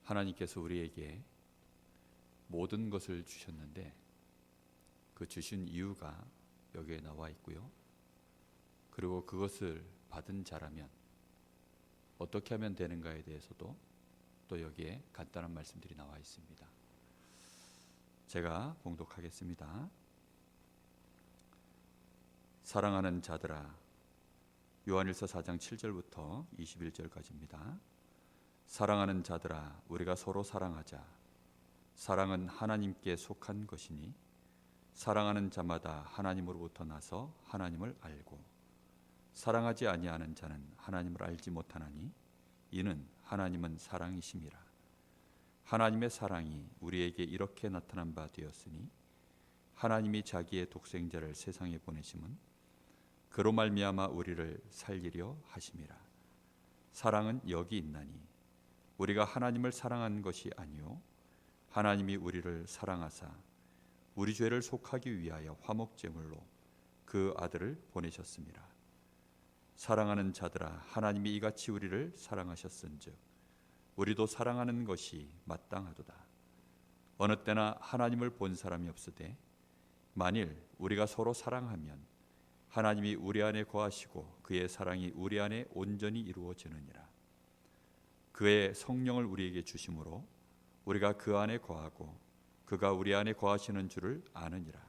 하나님께서 우리에게 모든 것을 주셨는데 그 주신 이유가 여기에 나와 있고요. 그리고 그것을 받은 자라면 어떻게 하면 되는가에 대해서도 또 여기에 간단한 말씀들이 나와 있습니다. 제가 봉독하겠습니다. 사랑하는 자들아, 요한일서 4장 7절부터 21절까지입니다. 사랑하는 자들아, 우리가 서로 사랑하자. 사랑은 하나님께 속한 것이니 사랑하는 자마다 하나님으로부터 나서 하나님을 알고 사랑하지 아니하는 자는 하나님을 알지 못하나니 이는 하나님은 사랑이심이라. 하나님의 사랑이 우리에게 이렇게 나타난 바 되었으니 하나님이 자기의 독생자를 세상에 보내심은 그로 말미암아 우리를 살리려 하심이라. 사랑은 여기 있나니 우리가 하나님을 사랑한 것이 아니요 하나님이 우리를 사랑하사 우리 죄를 속하기 위하여 화목제물로 그 아들을 보내셨습니다. 사랑하는 자들아, 하나님이 이같이 우리를 사랑하셨은즉 우리도 사랑하는 것이 마땅하도다. 어느 때나 하나님을 본 사람이 없으되 만일 우리가 서로 사랑하면 하나님이 우리 안에 거하시고 그의 사랑이 우리 안에 온전히 이루어지느니라. 그의 성령을 우리에게 주심으로 우리가 그 안에 거하고 그가 우리 안에 거하시는 줄을 아느니라.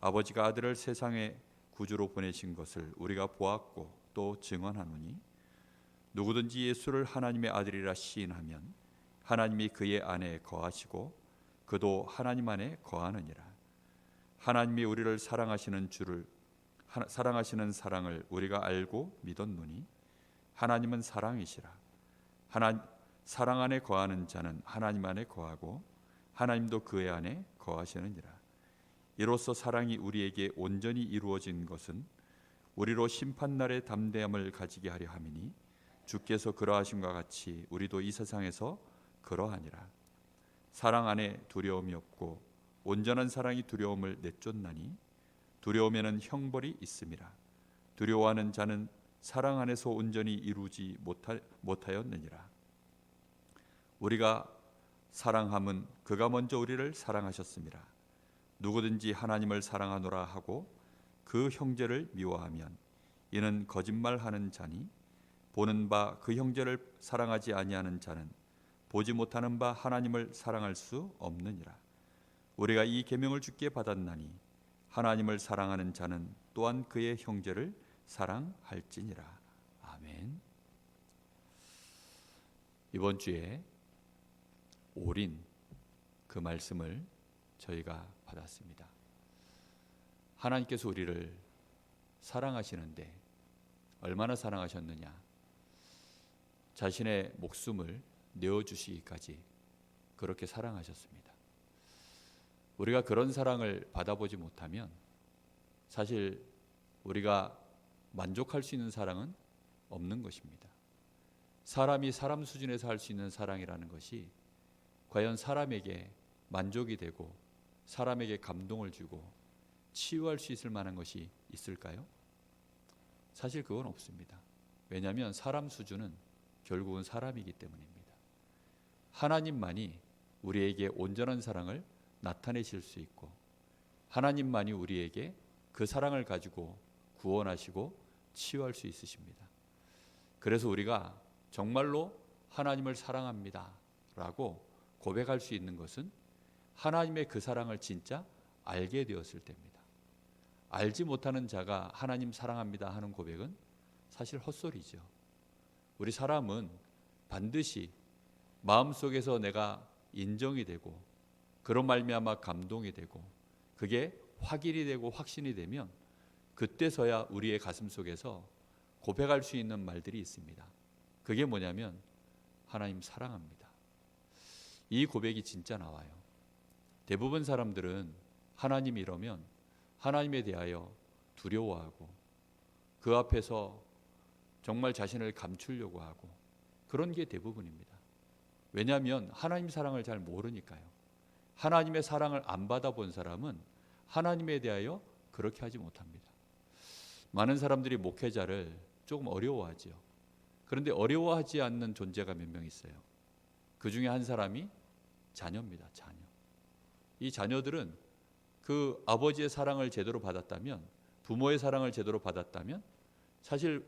아버지가 아들을 세상에 구주로 보내신 것을 우리가 보았고 또 증언하노니 누구든지 예수를 하나님의 아들이라 시인하면 하나님이 그의 안에 거하시고 그도 하나님 안에 거하느니라. 하나님이 우리를 사랑하시는 사랑을 우리가 알고 믿었노니 하나님은 사랑이시라. 사랑 안에 거하는 자는 하나님 안에 거하고 하나님도 그의 안에 거하시느니라. 이로써 사랑이 우리에게 온전히 이루어진 것은 우리로 심판날의 담대함을 가지게 하려 함이니 주께서 그러하심과 같이 우리도 이 세상에서 그러하니라. 사랑 안에 두려움이 없고 온전한 사랑이 두려움을 내쫓나니 두려움에는 형벌이 있음이라. 두려워하는 자는 사랑 안에서 온전히 이루지 못하였느니라. 우리가 사랑함은 그가 먼저 우리를 사랑하셨음이라. 누구든지 하나님을 사랑하노라 하고 그 형제를 미워하면 이는 거짓말하는 자니 보는 바 그 형제를 사랑하지 아니하는 자는 보지 못하는 바 하나님을 사랑할 수 없느니라. 우리가 이 계명을 주께 받았나니 하나님을 사랑하는 자는 또한 그의 형제를 사랑할지니라. 아멘. 이번 주에 올인 그 말씀을 저희가 받았습니다. 하나님께서 우리를 사랑하시는데 얼마나 사랑하셨느냐? 자신의 목숨을 내어주시기까지 그렇게 사랑하셨습니다. 우리가 그런 사랑을 받아보지 못하면 사실 우리가 만족할 수 있는 사랑은 없는 것입니다. 사람이 사람 수준에서 할 수 있는 사랑이라는 것이 과연 사람에게 만족이 되고 사람에게 감동을 주고 치유할 수 있을 만한 것이 있을까요? 사실 그건 없습니다. 왜냐하면 사람 수준은 결국은 사람이기 때문입니다. 하나님만이 우리에게 온전한 사랑을 나타내실 수 있고 하나님만이 우리에게 그 사랑을 가지고 구원하시고 치유할 수 있으십니다. 그래서 우리가 정말로 하나님을 사랑합니다 라고 고백할 수 있는 것은 하나님의 그 사랑을 진짜 알게 되었을 때입니다. 알지 못하는 자가 하나님 사랑합니다 하는 고백은 사실 헛소리죠. 우리 사람은 반드시 마음속에서 내가 인정이 되고 그런 말미암아 감동이 되고 그게 확인이 되고 확신이 되면 그때서야 우리의 가슴 속에서 고백할 수 있는 말들이 있습니다. 그게 뭐냐면 하나님 사랑합니다. 이 고백이 진짜 나와요. 대부분 사람들은 하나님 이러면 하나님에 대하여 두려워하고 그 앞에서 정말 자신을 감추려고 하고 그런 게 대부분입니다. 왜냐하면 하나님 사랑을 잘 모르니까요. 하나님의 사랑을 안 받아본 사람은 하나님에 대하여 그렇게 하지 못합니다. 많은 사람들이 목회자를 조금 어려워하죠. 그런데 어려워하지 않는 존재가 몇 명 있어요. 그 중에 한 사람이 자녀입니다. 자녀. 이 자녀들은 그 아버지의 사랑을 제대로 받았다면, 부모의 사랑을 제대로 받았다면, 사실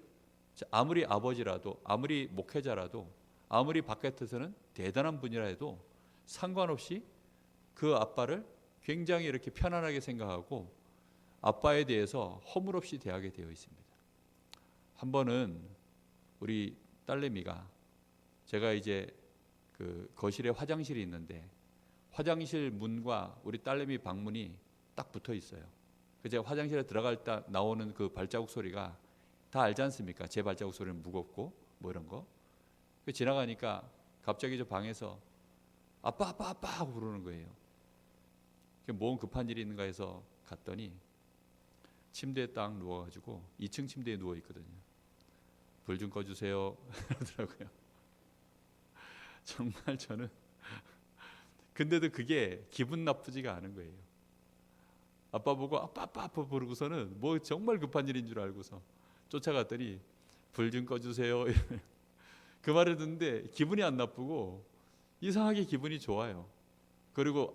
아무리 아버지라도, 아무리 목회자라도, 아무리 바깥에서는 대단한 분이라 해도 상관없이 그 아빠를 굉장히 이렇게 편안하게 생각하고 아빠에 대해서 허물없이 대하게 되어 있습니다. 한 번은 우리 딸내미가, 제가 이제 그 거실에 화장실이 있는데 화장실 문과 우리 딸내미 방문이 딱 붙어 있어요. 제가 화장실에 들어갈 때 나오는 그 발자국 소리가 다 알지 않습니까? 제 발자국 소리는 무겁고 뭐 이런 거. 지나가니까 갑자기 저 방에서 아빠 아빠 아빠 하고 부르는 거예요. 뭔 급한 일이 있는가 해서 갔더니 침대에 딱 누워가지고 2층 침대에 누워 있거든요. 불 좀 꺼주세요 그러더라고요. 정말 저는 근데도 그게 기분 나쁘지가 않은 거예요. 아빠 보고 아빠 아빠 아빠 부르고서는 뭐 정말 급한 일인 줄 알고서 쫓아갔더니 불 좀 꺼주세요. 그 말을 듣는데 기분이 안 나쁘고 이상하게 기분이 좋아요. 그리고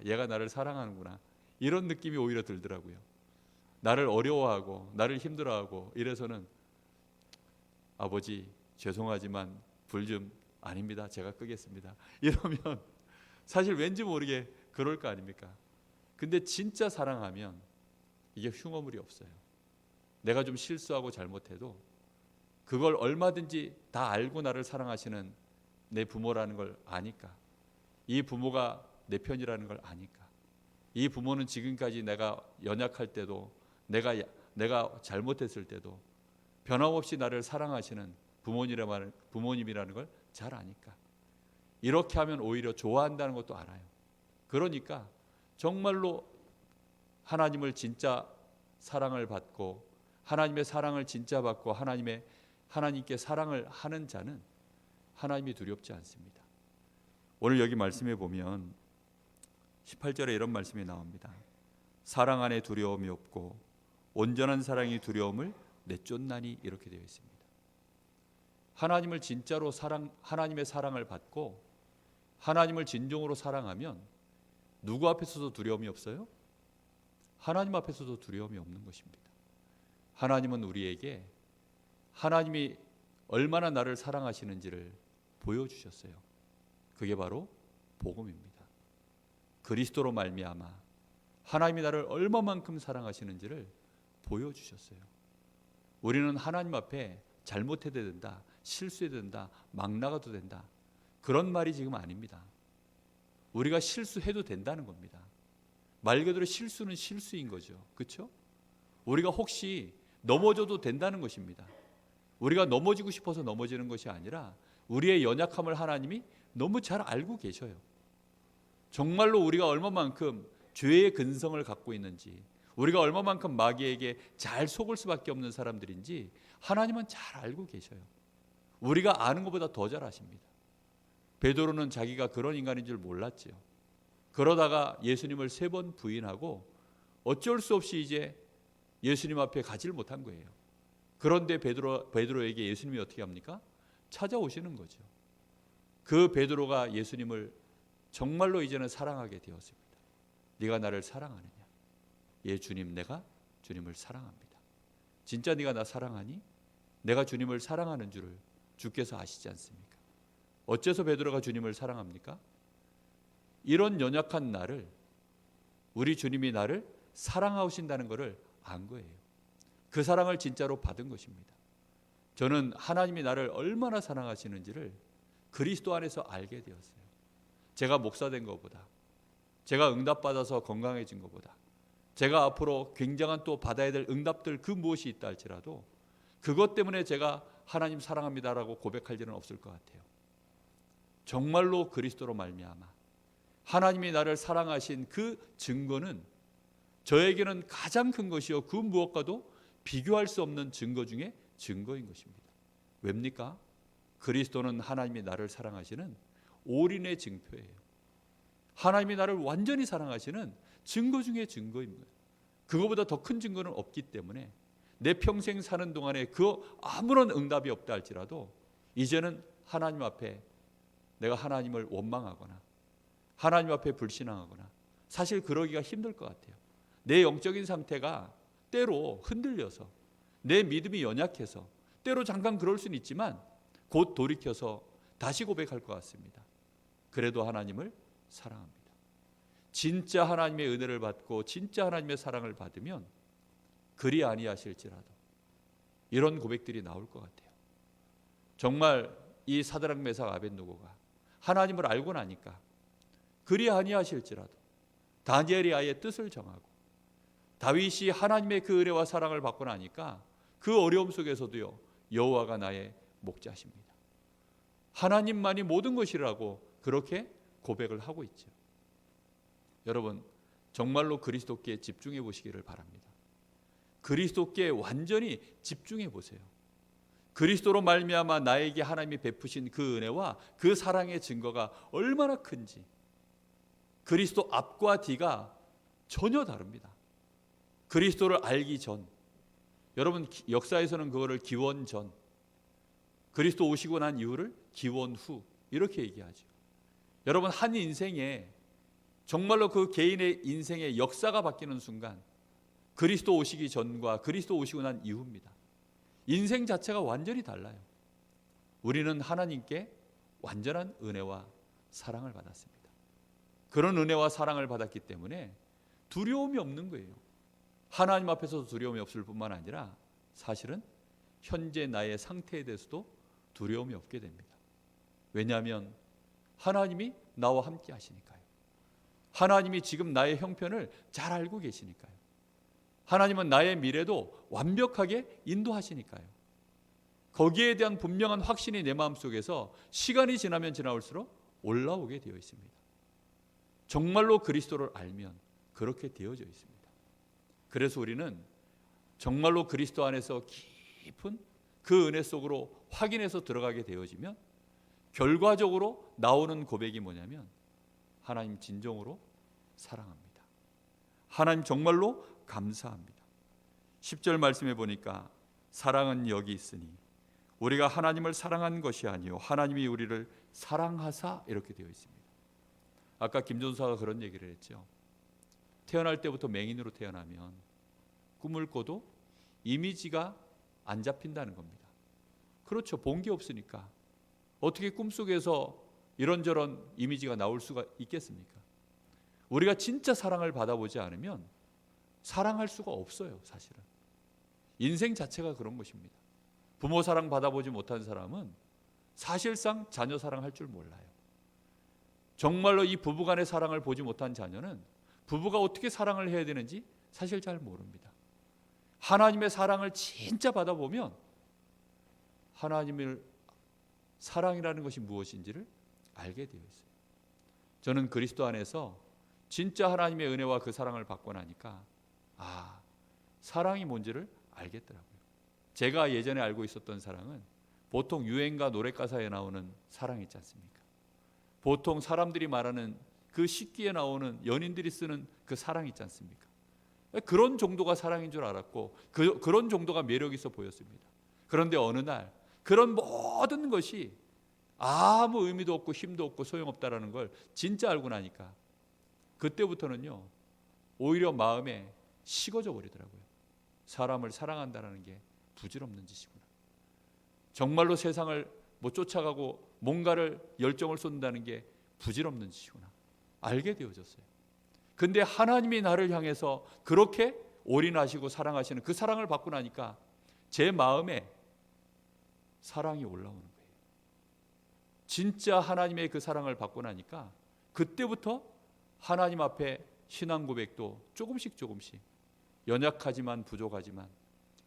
얘가 나를 사랑하는구나 이런 느낌이 오히려 들더라고요. 나를 어려워하고 나를 힘들어하고 이래서는 아버지 죄송하지만 불 좀 아닙니다. 제가 끄겠습니다. 이러면 사실 왠지 모르게 그럴 거 아닙니까? 근데 진짜 사랑하면 이게 흉어물이 없어요. 내가 좀 실수하고 잘못해도 그걸 얼마든지 다 알고 나를 사랑하시는 내 부모라는 걸 아니까, 이 부모가 내 편이라는 걸 아니까, 이 부모는 지금까지 내가 연약할 때도 내가 잘못했을 때도 변함없이 나를 사랑하시는 부모님이라는 걸 잘 아니까 이렇게 하면 오히려 좋아한다는 것도 알아요. 그러니까 정말로 하나님을 진짜 사랑을 받고 하나님의 사랑을 진짜 받고 하나님께 사랑을 하는 자는 하나님이 두렵지 않습니다. 오늘 여기 말씀에 보면 18절에 이런 말씀이 나옵니다. 사랑 안에 두려움이 없고 온전한 사랑이 두려움을 내쫓나니 이렇게 되어 있습니다. 하나님을 진짜로 하나님의 사랑을 받고 하나님을 진정으로 사랑하면 누구 앞에서도 두려움이 없어요? 하나님 앞에서도 두려움이 없는 것입니다. 하나님은 우리에게 하나님이 얼마나 나를 사랑하시는지를 보여주셨어요. 그게 바로 복음입니다. 그리스도로 말미암아 하나님이 나를 얼마만큼 사랑하시는지를 보여주셨어요. 우리는 하나님 앞에 잘못해도 된다, 실수해도 된다, 막 나가도 된다, 그런 말이 지금 아닙니다. 우리가 실수해도 된다는 겁니다. 말 그대로 실수는 실수인 거죠. 그렇죠? 우리가 혹시 넘어져도 된다는 것입니다. 우리가 넘어지고 싶어서 넘어지는 것이 아니라 우리의 연약함을 하나님이 너무 잘 알고 계셔요. 정말로 우리가 얼마만큼 죄의 근성을 갖고 있는지, 우리가 얼마만큼 마귀에게 잘 속을 수밖에 없는 사람들인지 하나님은 잘 알고 계셔요. 우리가 아는 것보다 더 잘 아십니다. 베드로는 자기가 그런 인간인 줄 몰랐지요. 그러다가 예수님을 3번 부인하고 어쩔 수 없이 이제 예수님 앞에 가지를 못한 거예요. 그런데 베드로에게 예수님이 어떻게 합니까? 찾아오시는 거죠. 그 베드로가 예수님을 정말로 이제는 사랑하게 되었습니다. 네가 나를 사랑하느냐? 예 주님, 내가 주님을 사랑합니다. 진짜 네가 나 사랑하니? 내가 주님을 사랑하는 줄을 주께서 아시지 않습니까? 어째서 베드로가 주님을 사랑합니까? 이런 연약한 나를, 우리 주님이 나를 사랑하신다는 것을 안 거예요. 그 사랑을 진짜로 받은 것입니다. 저는 하나님이 나를 얼마나 사랑하시는지를 그리스도 안에서 알게 되었어요. 제가 목사된 것보다, 제가 응답받아서 건강해진 것보다, 제가 앞으로 굉장한 또 받아야 될 응답들 그 무엇이 있다 할지라도 그것 때문에 제가 하나님 사랑합니다라고 고백할 일은 없을 것 같아요. 정말로 그리스도로 말미암아 하나님이 나를 사랑하신 그 증거는 저에게는 가장 큰 것이요 그 무엇과도 비교할 수 없는 증거 중에 증거인 것입니다. 왜입니까? 그리스도는 하나님이 나를 사랑하시는 올인의 증표예요. 하나님이 나를 완전히 사랑하시는 증거 중에 증거입니다. 그거보다 더 큰 증거는 없기 때문에 내 평생 사는 동안에 그 아무런 응답이 없다 할지라도 이제는 하나님 앞에 내가 하나님을 원망하거나 하나님 앞에 불신앙하거나 사실 그러기가 힘들 것 같아요. 내 영적인 상태가 때로 흔들려서 내 믿음이 연약해서 때로 잠깐 그럴 수는 있지만 곧 돌이켜서 다시 고백할 것 같습니다. 그래도 하나님을 사랑합니다. 진짜 하나님의 은혜를 받고 진짜 하나님의 사랑을 받으면 그리 아니하실지라도 이런 고백들이 나올 것 같아요. 정말 이 사드락 메삭 아벳느고가 하나님을 알고 나니까 그리 아니하실지라도 다니엘이 아예 뜻을 정하고 다윗이 하나님의 그 은혜와 사랑을 받고 나니까 그 어려움 속에서도요, 여호와가 나의 목자십니다. 하나님만이 모든 것이라고 그렇게 고백을 하고 있죠. 여러분, 정말로 그리스도께 집중해 보시기를 바랍니다. 그리스도께 완전히 집중해 보세요. 그리스도로 말미암아 나에게 하나님이 베푸신 그 은혜와 그 사랑의 증거가 얼마나 큰지, 그리스도 앞과 뒤가 전혀 다릅니다. 그리스도를 알기 전, 여러분 역사에서는 그거를 기원 전, 그리스도 오시고 난 이후를 기원 후 이렇게 얘기하죠. 여러분, 한 인생에 정말로 그 개인의 인생의 역사가 바뀌는 순간 그리스도 오시기 전과 그리스도 오시고 난 이후입니다. 인생 자체가 완전히 달라요. 우리는 하나님께 완전한 은혜와 사랑을 받았습니다. 그런 은혜와 사랑을 받았기 때문에 두려움이 없는 거예요. 하나님 앞에서도 두려움이 없을 뿐만 아니라 사실은 현재 나의 상태에 대해서도 두려움이 없게 됩니다. 왜냐하면 하나님이 나와 함께 하시니까요. 하나님이 지금 나의 형편을 잘 알고 계시니까요. 하나님은 나의 미래도 완벽하게 인도하시니까요. 거기에 대한 분명한 확신이 내 마음속에서 시간이 지나면 지나올수록 올라오게 되어 있습니다. 정말로 그리스도를 알면 그렇게 되어져 있습니다. 그래서 우리는 정말로 그리스도 안에서 깊은 그 은혜 속으로 확인해서 들어가게 되어지면 결과적으로 나오는 고백이 뭐냐면 하나님 진정으로 사랑합니다. 하나님 정말로 감사합니다. 10절 말씀해 보니까 사랑은 여기 있으니 우리가 하나님을 사랑한 것이 아니요 하나님이 우리를 사랑하사 이렇게 되어 있습니다. 아까 김전사가 그런 얘기를 했죠. 태어날 때부터 맹인으로 태어나면 꿈을 꿔도 이미지가 안 잡힌다는 겁니다. 그렇죠. 본 게 없으니까 어떻게 꿈속에서 이런저런 이미지가 나올 수가 있겠습니까? 우리가 진짜 사랑을 받아보지 않으면 사랑할 수가 없어요. 사실은 인생 자체가 그런 것입니다. 부모 사랑 받아보지 못한 사람은 사실상 자녀 사랑할 줄 몰라요. 정말로 이 부부간의 사랑을 보지 못한 자녀는 부부가 어떻게 사랑을 해야 되는지 사실 잘 모릅니다. 하나님의 사랑을 진짜 받아보면 하나님의 사랑이라는 것이 무엇인지를 알게 되어 있어요. 저는 그리스도 안에서 진짜 하나님의 은혜와 그 사랑을 받고 나니까 사랑이 뭔지를 알겠더라고요. 제가 예전에 알고 있었던 사랑은 보통 유행가 노래 가사에 나오는 사랑 있지 않습니까? 보통 사람들이 말하는 그 식기에 나오는 연인들이 쓰는 그 사랑 있지 않습니까? 그런 정도가 사랑인 줄 알았고 그런 정도가 매력 있어 보였습니다. 그런데 어느 날 그런 모든 것이 아무 의미도 없고 힘도 없고 소용없다라는 걸 진짜 알고 나니까 그때부터는요 오히려 마음에 식어져 버리더라고요. 사람을 사랑한다는 게 부질없는 짓이구나. 정말로 세상을 쫓아가고 뭔가를 열정을 쏟는다는 게 부질없는 짓이구나. 알게 되어졌어요. 근데 하나님이 나를 향해서 그렇게 올인하시고 사랑하시는 그 사랑을 받고 나니까 제 마음에 사랑이 올라오는 거예요. 진짜 하나님의 그 사랑을 받고 나니까 그때부터 하나님 앞에 신앙 고백도 조금씩 연약하지만 부족하지만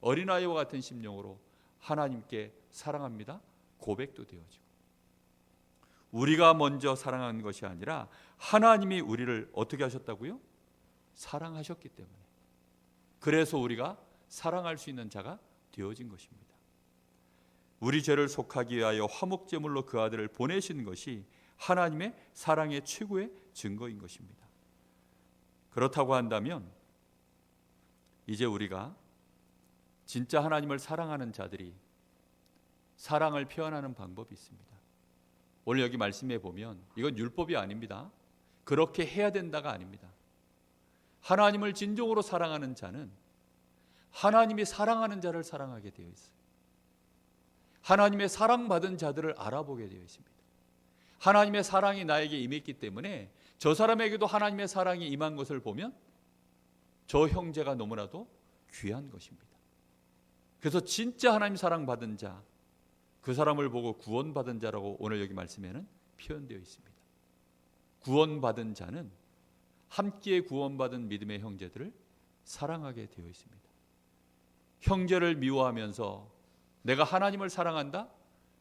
어린아이와 같은 심령으로 하나님께 사랑합니다 고백도 되어지고, 우리가 먼저 사랑한 것이 아니라 하나님이 우리를 어떻게 하셨다고요? 사랑하셨기 때문에, 그래서 우리가 사랑할 수 있는 자가 되어진 것입니다. 우리 죄를 속하기 위하여 화목제물로 그 아들을 보내신 것이 하나님의 사랑의 최고의 증거인 것입니다. 그렇다고 한다면 이제 우리가 진짜 하나님을 사랑하는 자들이 사랑을 표현하는 방법이 있습니다. 오늘 여기 말씀해 보면 이건 율법이 아닙니다. 그렇게 해야 된다가 아닙니다. 하나님을 진정으로 사랑하는 자는 하나님이 사랑하는 자를 사랑하게 되어 있어요. 하나님의 사랑받은 자들을 알아보게 되어 있습니다. 하나님의 사랑이 나에게 임했기 때문에 저 사람에게도 하나님의 사랑이 임한 것을 보면 저 형제가 너무나도 귀한 것입니다. 그래서 진짜 하나님 사랑받은 자, 그 사람을 보고 구원받은 자라고 오늘 여기 말씀에는 표현되어 있습니다. 구원받은 자는 함께 구원받은 믿음의 형제들을 사랑하게 되어 있습니다. 형제를 미워하면서 내가 하나님을 사랑한다?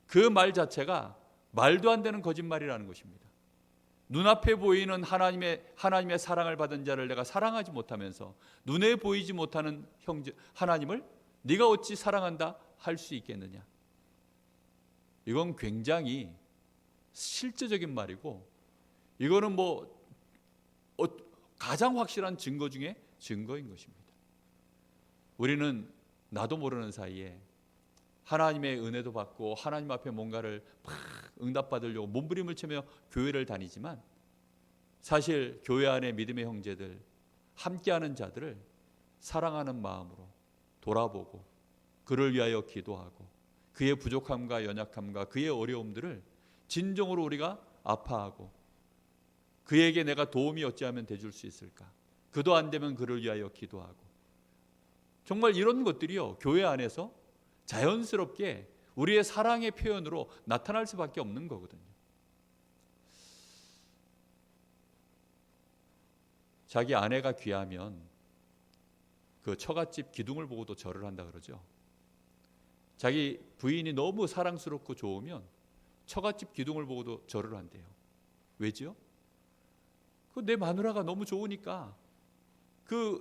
그 말 자체가 말도 안 되는 거짓말이라는 것입니다. 눈앞에 보이는 하나님의 사랑을 받은 자를 내가 사랑하지 못하면서 눈에 보이지 못하는 형제 하나님을 네가 어찌 사랑한다 할 수 있겠느냐? 이건 굉장히 실제적인 말이고, 이거는 가장 확실한 증거 중에 증거인 것입니다. 우리는 나도 모르는 사이에 하나님의 은혜도 받고 하나님 앞에 뭔가를 막 응답받으려고 몸부림을 치며 교회를 다니지만, 사실 교회 안에 믿음의 형제들, 함께하는 자들을 사랑하는 마음으로 돌아보고 그를 위하여 기도하고 그의 부족함과 연약함과 그의 어려움들을 진정으로 우리가 아파하고 그에게 내가 도움이 어찌하면 돼줄 수 있을까? 그도 안 되면 그를 위하여 기도하고, 정말 이런 것들이요, 교회 안에서 자연스럽게 우리의 사랑의 표현으로 나타날 수밖에 없는 거거든요. 자기 아내가 귀하면 그 처갓집 기둥을 보고도 절을 한다 그러죠. 자기 부인이 너무 사랑스럽고 좋으면 처갓집 기둥을 보고도 절을 한대요. 왜죠? 내 마누라가 너무 좋으니까,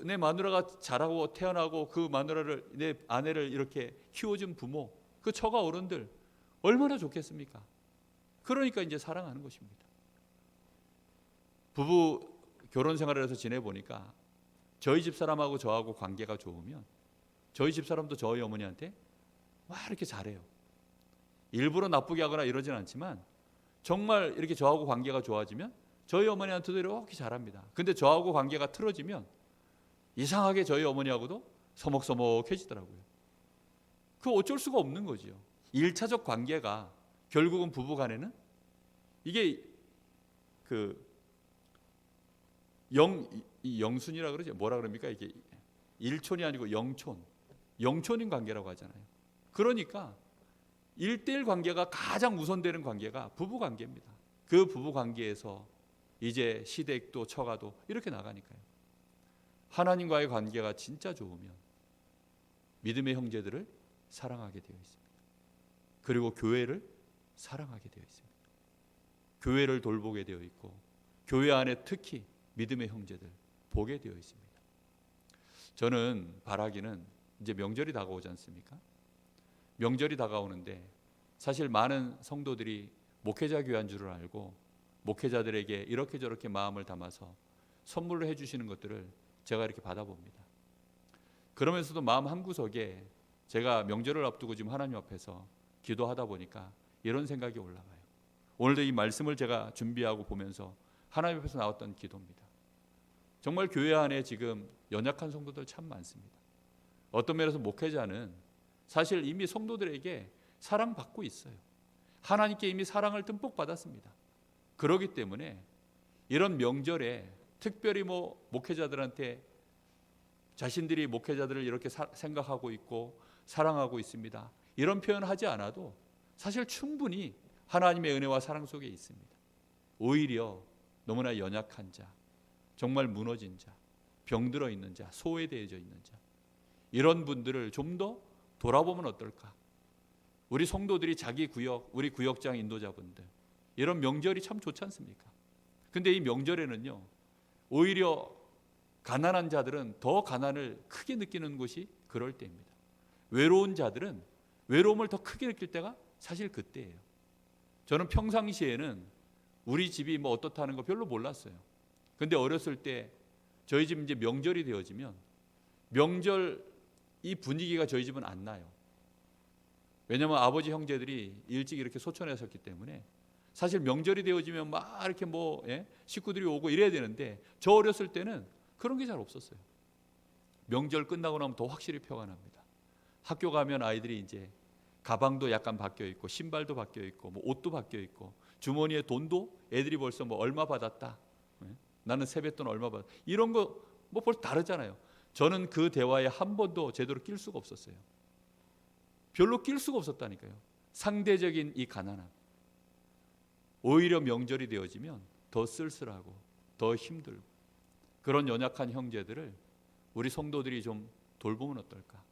내 마누라가 자라고 태어나고 그 마누라를, 내 아내를 이렇게 키워준 부모, 그 처가 어른들 얼마나 좋겠습니까? 그러니까 이제 사랑하는 것입니다. 부부 결혼 생활을 해서 지내보니까 저희 집사람하고 저하고 관계가 좋으면 저희 집사람도 저희 어머니한테 막 이렇게 잘해요. 일부러 나쁘게 하거나 이러진 않지만 정말 이렇게 저하고 관계가 좋아지면 저희 어머니한테도 이렇게 잘합니다. 근데 저하고 관계가 틀어지면 이상하게 저희 어머니하고도 서먹서먹해지더라고요. 그 어쩔 수가 없는 거죠. 1차적 관계가 결국은 부부 간에는 이게 영순이라 그러죠. 뭐라 그럽니까? 이게 일촌이 아니고 영촌인 관계라고 하잖아요. 그러니까 1대1 관계가 가장 우선되는 관계가 부부 관계입니다. 그 부부 관계에서 이제 시댁도 처가도 이렇게 나가니까요. 하나님과의 관계가 진짜 좋으면 믿음의 형제들을 사랑하게 되어 있습니다. 그리고 교회를 사랑하게 되어 있습니다. 교회를 돌보게 되어 있고 교회 안에 특히 믿음의 형제들 보게 되어 있습니다. 저는 바라기는 이제 명절이 다가오지 않습니까? 명절이 다가오는데 사실 많은 성도들이 목회자 교회한 줄을 알고 목회자들에게 이렇게 저렇게 마음을 담아서 선물을 해주시는 것들을 제가 이렇게 받아봅니다. 그러면서도 마음 한구석에 제가 명절을 앞두고 지금 하나님 앞에서 기도하다 보니까 이런 생각이 올라와요. 오늘도 이 말씀을 제가 준비하고 보면서 하나님 앞에서 나왔던 기도입니다. 정말 교회 안에 지금 연약한 성도들 참 많습니다. 어떤 면에서 목회자는 사실 이미 성도들에게 사랑받고 있어요. 하나님께 이미 사랑을 듬뿍 받았습니다. 그렇기 때문에 이런 명절에 특별히 목회자들한테 자신들이 목회자들을 이렇게 생각하고 있고 사랑하고 있습니다, 이런 표현하지 않아도 사실 충분히 하나님의 은혜와 사랑 속에 있습니다. 오히려 너무나 연약한 자, 정말 무너진 자, 병들어 있는 자, 소외되어져 있는 자, 이런 분들을 좀 더 돌아보면 어떨까? 우리 성도들이 자기 구역, 우리 구역장 인도자분들, 이런 명절이 참 좋지 않습니까? 근데 이 명절에는요, 오히려 가난한 자들은 더 가난을 크게 느끼는 곳이 그럴 때입니다. 외로운 자들은 외로움을 더 크게 느낄 때가 사실 그때예요. 저는 평상시에는 우리 집이 어떻다는 거 별로 몰랐어요. 근데 어렸을 때 저희 집 이제 명절이 되어지면 명절 이 분위기가 저희 집은 안 나요. 왜냐하면 아버지 형제들이 일찍 이렇게 소천에 섰기 때문에 사실 명절이 되어지면 막 이렇게 식구들이 오고 이래야 되는데 저 어렸을 때는 그런 게 잘 없었어요. 명절 끝나고 나면 더 확실히 표가 납니다. 학교 가면 아이들이 이제 가방도 약간 바뀌어 있고 신발도 바뀌어 있고 옷도 바뀌어 있고 주머니에 돈도 애들이 벌써 얼마 받았다. 나는 세뱃돈 얼마 받았다. 이런 거 벌써 다르잖아요. 저는 그 대화에 한 번도 제대로 낄 수가 없었어요. 별로 낄 수가 없었다니까요. 상대적인 이 가난함. 오히려 명절이 되어지면 더 쓸쓸하고 더 힘들고 그런 연약한 형제들을 우리 성도들이 좀 돌보면 어떨까?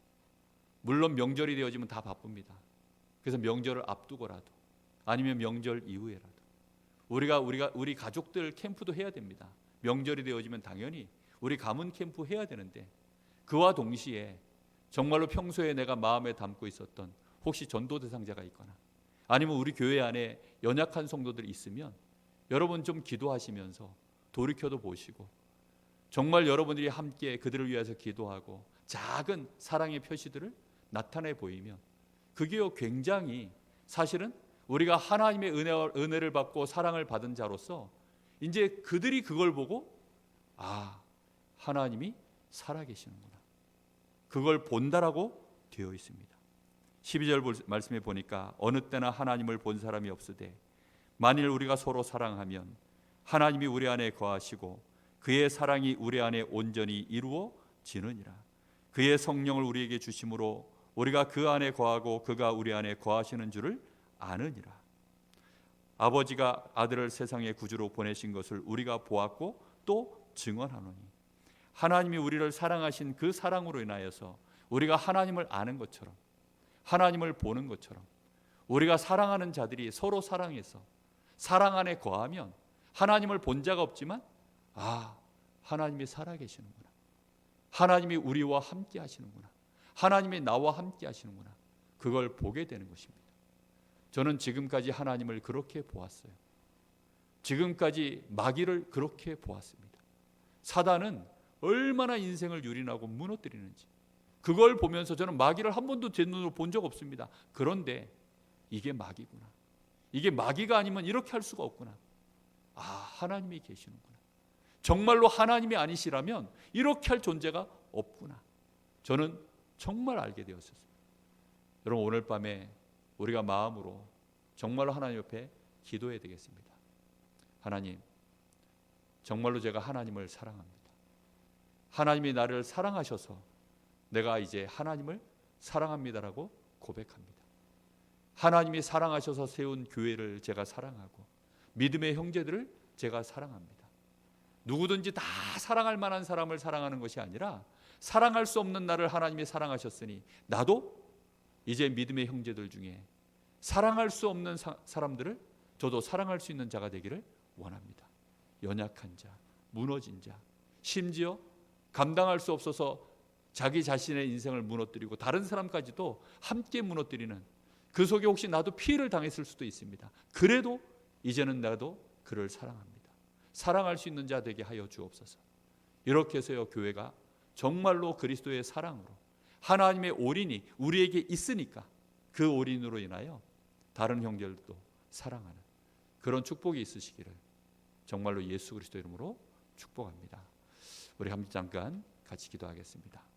물론 명절이 되어지면 다 바쁩니다. 그래서 명절을 앞두고라도 아니면 명절 이후에라도 우리 가족들 캠프도 해야 됩니다. 명절이 되어지면 당연히 우리 가문 캠프 해야 되는데 그와 동시에 정말로 평소에 내가 마음에 담고 있었던 혹시 전도 대상자가 있거나 아니면 우리 교회 안에 연약한 성도들이 있으면 여러분 좀 기도하시면서 돌이켜도 보시고 정말 여러분들이 함께 그들을 위해서 기도하고 작은 사랑의 표시들을 나타내 보이면 그게요 굉장히 사실은 우리가 하나님의 은혜를 받고 사랑을 받은 자로서 이제 그들이 그걸 보고 하나님이 살아계시는구나. 그걸 본다라고 되어 있습니다. 12절 말씀에 보니까 어느 때나 하나님을 본 사람이 없으되 만일 우리가 서로 사랑하면 하나님이 우리 안에 거하시고 그의 사랑이 우리 안에 온전히 이루어지느니라. 그의 성령을 우리에게 주심으로 우리가 그 안에 거하고 그가 우리 안에 거하시는 줄을 아느니라. 아버지가 아들을 세상의 구주로 보내신 것을 우리가 보았고 또 증언하노니 하나님이 우리를 사랑하신 그 사랑으로 인하여서 우리가 하나님을 아는 것처럼 하나님을 보는 것처럼 우리가 사랑하는 자들이 서로 사랑해서 사랑 안에 거하면 하나님을 본 자가 없지만 하나님이 살아계시는구나. 하나님이 우리와 함께 하시는구나. 하나님이 나와 함께 하시는구나. 그걸 보게 되는 것입니다. 저는 지금까지 하나님을 그렇게 보았어요. 지금까지 마귀를 그렇게 보았습니다. 사단은 얼마나 인생을 유린하고 무너뜨리는지 그걸 보면서 저는 마귀를 한 번도 제 눈으로 본 적 없습니다. 그런데 이게 마귀구나. 이게 마귀가 아니면 이렇게 할 수가 없구나. 하나님이 계시는구나. 정말로 하나님이 아니시라면 이렇게 할 존재가 없구나. 저는 정말 알게 되었습니다. 여러분 오늘 밤에 우리가 마음으로 정말로 하나님 옆에 기도해야 되겠습니다. 하나님, 정말로 제가 하나님을 사랑합니다. 하나님이 나를 사랑하셔서 내가 이제 하나님을 사랑합니다라고 고백합니다. 하나님이 사랑하셔서 세운 교회를 제가 사랑하고 믿음의 형제들을 제가 사랑합니다. 누구든지 다 사랑할 만한 사람을 사랑하는 것이 아니라 사랑할 수 없는 나를 하나님이 사랑하셨으니 나도 이제 믿음의 형제들 중에 사랑할 수 없는 사람들을 저도 사랑할 수 있는 자가 되기를 원합니다. 연약한 자, 무너진 자, 심지어 감당할 수 없어서 자기 자신의 인생을 무너뜨리고 다른 사람까지도 함께 무너뜨리는 그 속에 혹시 나도 피해를 당했을 수도 있습니다. 그래도 이제는 나도 그를 사랑합니다. 사랑할 수 있는 자 되게 하여 주옵소서. 이렇게 해서요 교회가 정말로 그리스도의 사랑으로 하나님의 올인이 우리에게 있으니까 그 올인으로 인하여 다른 형제들도 사랑하는 그런 축복이 있으시기를 정말로 예수 그리스도 이름으로 축복합니다. 우리 함께 잠깐 같이 기도하겠습니다.